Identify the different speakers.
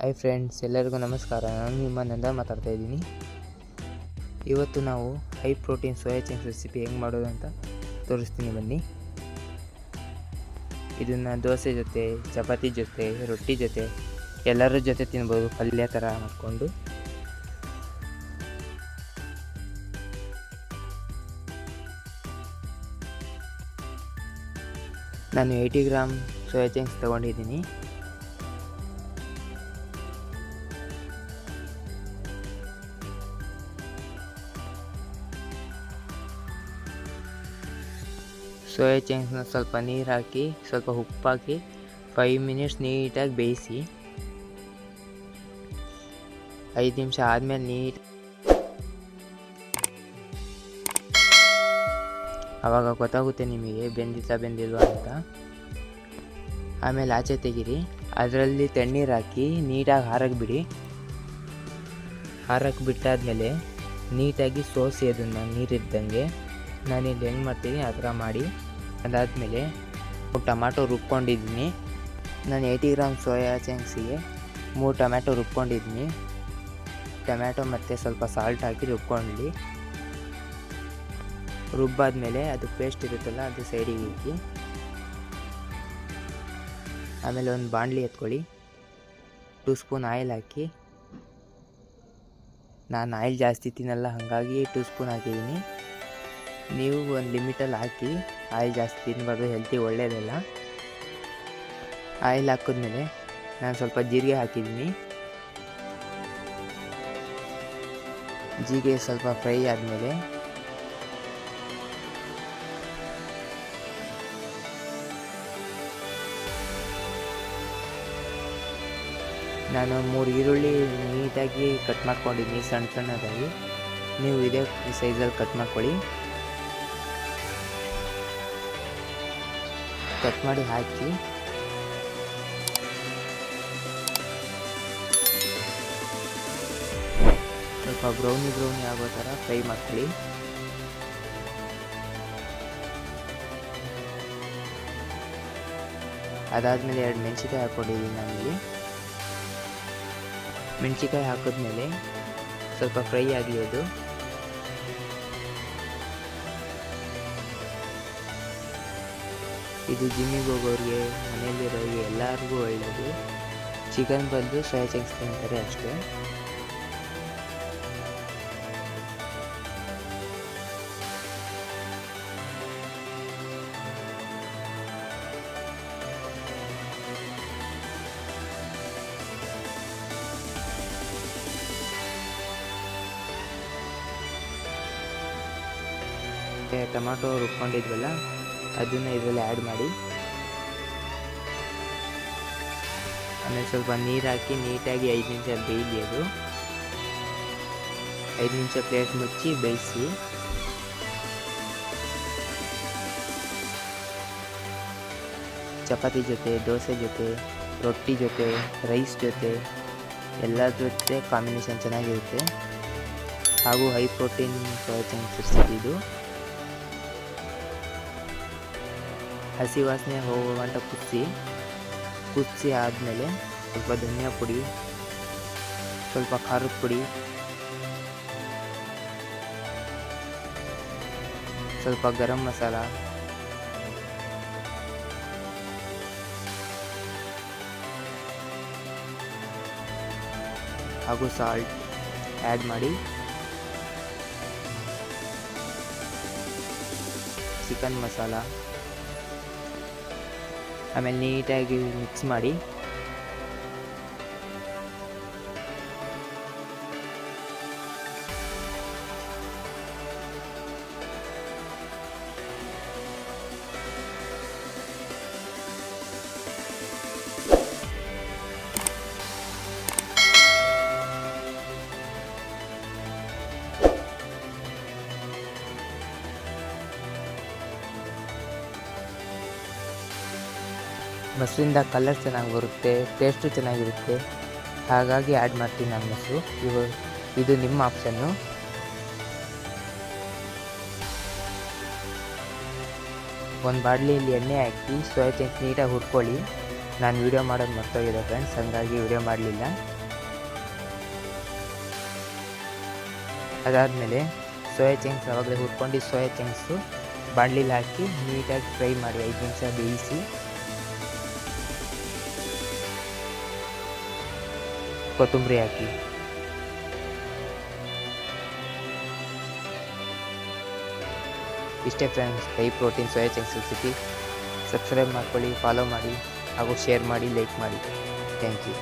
Speaker 1: Hi friends, ಎಲ್ಲರಿಗೂ ನಮಸ್ಕಾರ. ನಾನು ನಿಮ್ಮ ನಂದ ಮಾತಾಡ್ತಾ ಇದ್ದೀನಿ. ಇವತ್ತು ನಾವು high protein soya chunks recipe ಹೆಂಗೆ ಮಾಡೋದು ಅಂತ ತೋರಿಸ್ತೀನಿ, ಬನ್ನಿ. ಇದನ್ನು ದೋಸೆ ಜೊತೆ, ಚಪಾತಿ ಜೊತೆ, ರೊಟ್ಟಿ ಜೊತೆ ಎಲ್ಲರ ಜೊತೆ ತಿನ್ಬೋದು, ಪಲ್ಯ ಥರ ಮಾಡಿಕೊಂಡು. ನಾನು 80 ಗ್ರಾಮ್ ಸೋಯಾ ಚಂಕ್ಸ್ ತೊಗೊಂಡಿದ್ದೀನಿ. ಸೋಯಾ ಚಂಕ್ಸ್ನ ಸ್ವಲ್ಪ ನೀರು ಹಾಕಿ, ಸ್ವಲ್ಪ ಉಪ್ಪು ಹಾಕಿ 5 ಮಿನಿಟ್ಸ್ ನೀಟಾಗಿ ಬೇಯಿಸಿ. 5 ನಿಮಿಷ ಆದಮೇಲೆ ಆವಾಗ ಗೊತ್ತಾಗುತ್ತೆ ನಿಮಗೆ ಬೆಂದಿಲ್ವಾ ಅಂತ. ಆಮೇಲೆ ಆಚೆ ತೆಗೀರಿ. ಅದರಲ್ಲಿ ತಣ್ಣೀರು ಹಾಕಿ ನೀಟಾಗಿ ಹಾರಕ್ಕೆ ಬಿಡಿ. ಹಾರಕ್ಕೆ ಬಿಟ್ಟಾದಮೇಲೆ ನೀಟಾಗಿ ಸೋಸಿ ಅದನ್ನು ನೀರಿದ್ದಂಗೆ. ನಾನಿಲ್ಲಿ ಹೆಂಗೆ ಮಾಡ್ತೀನಿ ಆ ಥರ ಮಾಡಿ. ಅದಾದಮೇಲೆ ಟೊಮ್ಯಾಟೊ ರುಬ್ಕೊಂಡಿದ್ದೀನಿ. ನಾನು 80 ಗ್ರಾಮ್ ಸೋಯಾ ಚಂಕ್ಸಿಗೆ 3 ಟೊಮ್ಯಾಟೊ ರುಬ್ಕೊಂಡಿದ್ದೀನಿ. ಟೊಮ್ಯಾಟೊ ಮತ್ತು ಸ್ವಲ್ಪ ಸಾಲ್ಟ್ ಹಾಕಿ ರುಬ್ಕೊಂಡು, ರುಬ್ಬಾದ್ಮೇಲೆ ಅದು ಪೇಸ್ಟ್ ಇರುತ್ತಲ್ಲ ಅದು ಸೈಡಿಗೆ ಇಕ್ಕಿ. ಆಮೇಲೆ ಒಂದು ಬಾಣಲಿ ಎತ್ಕೊಳ್ಳಿ. 2 ಸ್ಪೂನ್ ಆಯಿಲ್ ಹಾಕಿ. ನಾನು ಆಯಿಲ್ ಜಾಸ್ತಿ ತಿನ್ನಲ್ಲ, ಹಾಗಾಗಿ 2 ಸ್ಪೂನ್ ಹಾಕಿದ್ದೀನಿ. ನೀವು ಒಂದು ಲಿಮಿಟಲ್ಲಿ ಹಾಕಿ. ಆಯಿಲ್ ಜಾಸ್ತಿ ತಿನ್ನಬಾರ್ದು, ಹೆಲ್ತಿಗೆ ಒಳ್ಳೆಯದಲ್ಲ. ಆಯಿಲ್ ಹಾಕಿದ್ಮೇಲೆ ನಾನು ಸ್ವಲ್ಪ ಜೀರಿಗೆ ಹಾಕಿದ್ದೀನಿ. ಜೀರಿಗೆ ಸ್ವಲ್ಪ ಫ್ರೈ ಆದಮೇಲೆ ನಾನು 3 ಈರುಳ್ಳಿ ನೀಟಾಗಿ ಕಟ್ ಮಾಡ್ಕೊಂಡಿದ್ದೀನಿ, ಸಣ್ಣದಾಗಿ. ನೀವು ಇದೇ ಸೈಜಲ್ಲಿ ಕಟ್ ಮಾಡ್ಕೊಳ್ಳಿ. ಕಟ್ ಮಾಡಿ ಹಾಕಿ ಸ್ವಲ್ಪ ಬ್ರೌನಿ ಆಗೋ ಥರ ಫ್ರೈ ಮಾಡ್ಕೊಳ್ಳಿ. ಅದಾದಮೇಲೆ 2 ಮೆಣಸಿನ್ಕಾಯಿ ಹಾಕ್ಕೊಂಡಿದ್ದೀನಿ ನಾನಿಲ್ಲಿ. ಮೆಣಸಿನ್ಕಾಯಿ ಹಾಕಿದ್ಮೇಲೆ ಸ್ವಲ್ಪ ಫ್ರೈ ಆಗಲಿ ಅದು. ಇದು ಜಿಮ್ಮಿಗೆ ಹೋಗೋರಿಗೆ, ಮನೆಯಲ್ಲಿರೋರಿಗೆ ಎಲ್ಲರಿಗೂ ಒಳ್ಳೆಯದು. ಚಿಕನ್ ಬದಲು ಸೋಯಾ ಚಂಕ್ಸ್ ತಿಂತಾರೆ ಅಷ್ಟೇ. ಟೊಮ್ಯಾಟೊ ರುಬ್ಕೊಂಡಿದ್ವಲ್ಲ ಅದನ್ನು ಇದರಲ್ಲಿ ಆ್ಯಡ್ ಮಾಡಿ. ಆಮೇಲೆ ಸ್ವಲ್ಪ ನೀರು ಹಾಕಿ ನೀಟಾಗಿ 5 ನಿಮಿಷ ಬೇಯಲಿ ಅದು. 5 ನಿಮಿಷ ಪ್ಲೇಟ್ ಮುಚ್ಚಿ ಬೇಯಿಸಿ. ಚಪಾತಿ ಜೊತೆ, ದೋಸೆ ಜೊತೆ, ರೊಟ್ಟಿ ಜೊತೆ, ರೈಸ್ ಜೊತೆ ಎಲ್ಲ ಜೊತೆ ಕಾಂಬಿನೇಷನ್ ಚೆನ್ನಾಗಿರುತ್ತೆ. ಹಾಗೂ high protein soya chunks recipe ಇದು. ಹಸಿ ವಾಸನೆ ಹೋಗೋ ಗಂಟ ಕುದಿಸಿ ಆದಮೇಲೆ ಸ್ವಲ್ಪ ಧನಿಯಾ ಪುಡಿ, ಸ್ವಲ್ಪ ಖಾರದ ಪುಡಿ, ಸ್ವಲ್ಪ ಗರಂ ಮಸಾಲ, ಹಾಗೂ ಸಾಲ್ಟ್ ಆ್ಯಡ್ ಮಾಡಿ. ಚಿಕನ್ ಮಸಾಲ ಆಮೇಲೆ ನೀಟಾಗಿ ಮಿಕ್ಸ್ ಮಾಡಿ. ಮೊಸರಿಂದ ಕಲರ್ ಚೆನ್ನಾಗಿ ಬರುತ್ತೆ, ಟೇಸ್ಟು ಚೆನ್ನಾಗಿರುತ್ತೆ, ಹಾಗಾಗಿ ಆ್ಯಡ್ ಮಾಡ್ತೀನಿ ನಾನು ಮೊಸರು. ಇದು ನಿಮ್ಮ ಆಪ್ಷನ್ನು. ಒಂದು ಬಾಣಲಿಯಲ್ಲಿ ಎಣ್ಣೆ ಹಾಕಿ ಸೋಯಾ ಚಂಕ್ಸ್ ನೀಟಾಗಿ ಹುರ್ಕೊಳ್ಳಿ. ನಾನು ವೀಡಿಯೋ ಮಾಡೋದು ಮರ್ತೋಗಿದೆ ಫ್ರೆಂಡ್ಸ್, ಹಾಗಾಗಿ ವೀಡಿಯೋ ಮಾಡಲಿಲ್ಲ. ಅದಾದಮೇಲೆ ಸೋಯಾ ಚಂಕ್ಸ್ ಆವಾಗಲೇ ಹುರ್ಕೊಂಡು ಸೋಯಾ ಚಂಕ್ಸು ಬಾಣಲಿಲಿ ಹಾಕಿ ನೀಟಾಗಿ ಫ್ರೈ ಮಾಡಿ 5 ನಿಮಿಷ ಬೇಯಿಸಿ ಕೊತ್ತಂಬರಿ ಹಾಕಿ. ಇಷ್ಟೇ friends, high protein soya chunks recipe. Subscribe ಮಾಡ್ಕೊಳ್ಳಿ, ಫಾಲೋ ಮಾಡಿ ಹಾಗೂ ಶೇರ್ ಮಾಡಿ, ಲೈಕ್ ಮಾಡಿ. Thank you.